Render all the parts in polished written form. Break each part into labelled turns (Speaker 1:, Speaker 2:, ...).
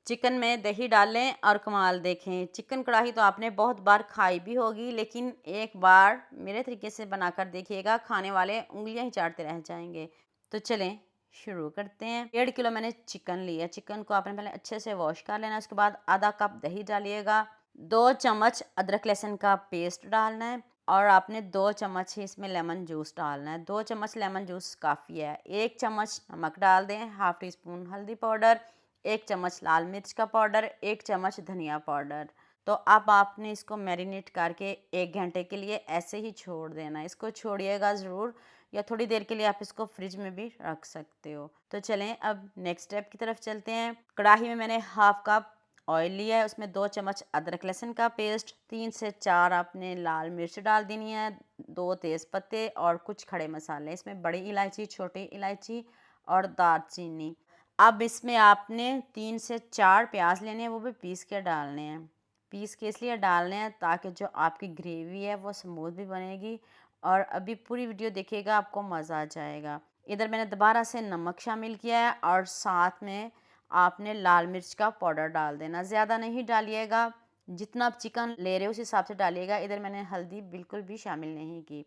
Speaker 1: Chicken में दही डालें और कमाल देखें। चिकन कढ़ाई तो आपने बहुत बार खाई भी होगी, लेकिन एक बार मेरे तरीके से बनाकर देखिएगा, खाने वाले उँगलियां ही चाटते रह जाएंगे। तो चलें शुरू करते हैं। 1.5 किलो मैंने चिकन लिया। चिकन को आपने पहले अच्छे से वॉश कर लेना है। उसके बाद आधा कप दही डालिएगा। 2 चम्मच अदरक लहसुन का पेस्ट डालना है और आपने 2 चम्मच ही इसमें लेमन जूस डालना है। 2 चम्मच लेमन जूस काफ़ी है। 1 चम्मच नमक डाल दें, हाफ टी स्पून हल्दी पाउडर, 1 चम्मच लाल मिर्च का पाउडर, 1 चम्मच धनिया पाउडर। तो अब आपने इसको मैरिनेट करके 1 घंटे के लिए ऐसे ही छोड़ देना। इसको छोड़िएगा ज़रूर, या थोड़ी देर के लिए आप इसको फ्रिज में भी रख सकते हो। तो चलें अब नेक्स्ट स्टेप की तरफ चलते हैं। कढ़ाई में मैंने हाफ कप ऑयल लिया है। उसमें 2 चम्मच अदरक लहसुन का पेस्ट, 3 से 4 आपने लाल मिर्च डाल देनी है, 2 तेज़ पत्ते और कुछ खड़े मसाले। इसमें बड़ी इलायची, छोटी इलायची और दालचीनी। अब इसमें आपने 3 से 4 प्याज लेने हैं, वो भी पीस के डालने हैं। पीस के इसलिए डालने हैं ताकि जो आपकी ग्रेवी है वो स्मूथ भी बनेगी। और अभी पूरी वीडियो देखिएगा, आपको मज़ा आ जाएगा। इधर मैंने दोबारा से नमक शामिल किया है और साथ में आपने लाल मिर्च का पाउडर डाल देना। ज़्यादा नहीं डालिएगा, जितना आप चिकन ले रहे हो उस हिसाब से डालिएगा। इधर मैंने हल्दी बिल्कुल भी शामिल नहीं की।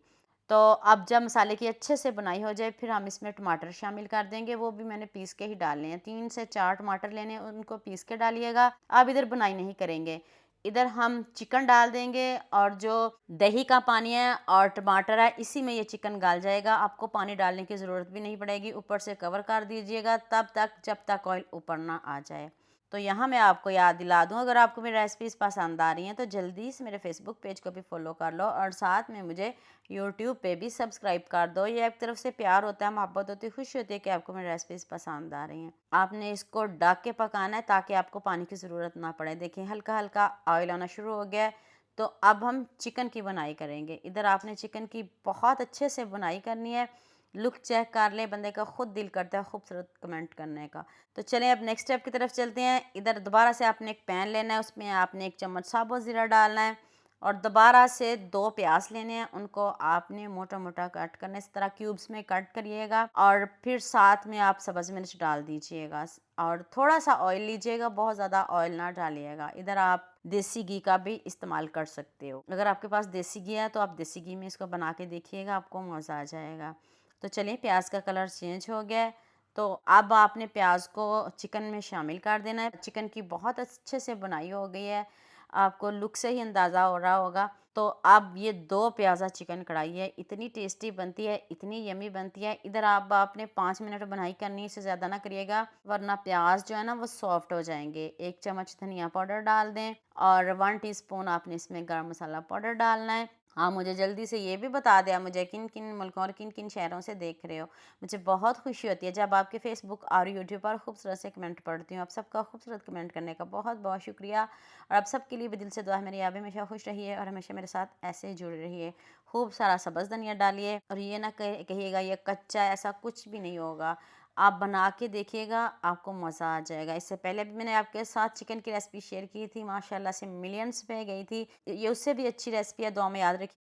Speaker 1: तो अब जब मसाले की अच्छे से बुनाई हो जाए, फिर हम इसमें टमाटर शामिल कर देंगे। वो भी मैंने पीस के ही डालने हैं। 3 से 4 टमाटर लेने हैं, उनको पीस के डालिएगा। अब इधर बुनाई नहीं करेंगे, इधर हम चिकन डाल देंगे और जो दही का पानी है और टमाटर है, इसी में ये चिकन गल जाएगा। आपको पानी डालने की ज़रूरत भी नहीं पड़ेगी। ऊपर से कवर कर दीजिएगा तब तक जब तक ऑयल ऊपर ना आ जाए। तो यहाँ मैं आपको याद दिला दूँ, अगर आपको मेरी रेसिपीज़ पसंद आ रही हैं तो जल्दी से मेरे फेसबुक पेज को भी फॉलो कर लो और साथ में मुझे यूट्यूब पे भी सब्सक्राइब कर दो। ये एक तरफ से प्यार होता है, मोहब्बत होती है, खुशी होती है कि आपको मेरी रेसिपीज़ पसंद आ रही हैं। आपने इसको ढक के पकाना है ताकि आपको पानी की ज़रूरत ना पड़े। देखिए हल्का हल्का ऑयल आना शुरू हो गया है। तो अब हम चिकन की बुनाई करेंगे। इधर आपने चिकन की बहुत अच्छे से बुनाई करनी है। लुक चेक कर ले, बंदे का खुद दिल करता है खूबसूरत कमेंट करने का। तो चलें अब नेक्स्ट स्टेप की तरफ चलते हैं। इधर दोबारा से आपने एक पैन लेना है, उसमें आपने 1 चम्मच साबुत ज़ीरा डालना है और दोबारा से 2 प्याज लेने हैं। उनको आपने मोटा मोटा कट करना है, इस तरह क्यूब्स में कट करिएगा और फिर साथ में आप सब्ज़ मिर्च डाल दीजिएगा और थोड़ा सा ऑयल लीजिएगा, बहुत ज़्यादा ऑयल ना डालिएगा। इधर आप देसी घी का भी इस्तेमाल कर सकते हो। अगर आपके पास देसी घी है तो आप देसी घी में इसको बना के देखिएगा, आपको मज़ा आ जाएगा। तो चलिए प्याज का कलर चेंज हो गया है। तो अब आपने प्याज को चिकन में शामिल कर देना है। चिकन की बहुत अच्छे से बुनाई हो गई है, आपको लुक से ही अंदाज़ा हो रहा होगा। तो अब ये 2 प्याज़ा चिकन कढ़ाई है, इतनी टेस्टी बनती है, इतनी यमी बनती है। इधर आप आपने 5 मिनट बुनाई करनी है, इससे ज़्यादा ना करिएगा वरना प्याज जो है ना वो सॉफ्ट हो जाएंगे। 1 चम्मच धनिया पाउडर डाल दें और 1 टीस्पून आपने इसमें गरम मसाला पाउडर डालना है। हाँ, मुझे जल्दी से ये भी बता दिया मुझे किन किन मुल्कों और किन किन शहरों से देख रहे हो। मुझे बहुत खुशी होती है जब आपके फेसबुक और यूट्यूब पर खूबसूरत से कमेंट पढ़ती हूँ। आप सबका खूबसूरत कमेंट करने का बहुत बहुत शुक्रिया और आप सबके लिए भी दिल से दुआ है, मेरी आप हमेशा खुश रहिए और हमेशा मेरे साथ ऐसे ही जुड़े रहिए। खूब सारा सब्ज़ धनिया डालिए और ये ना कहिएगा ये कच्चा है, ऐसा कुछ भी नहीं होगा। आप बना के देखिएगा, आपको मज़ा आ जाएगा। इससे पहले भी मैंने आपके साथ चिकन की रेसिपी शेयर की थी, माशाल्लाह से मिलियंस पे गई थी। ये उससे भी अच्छी रेसिपी है, दुआ में याद रखिए।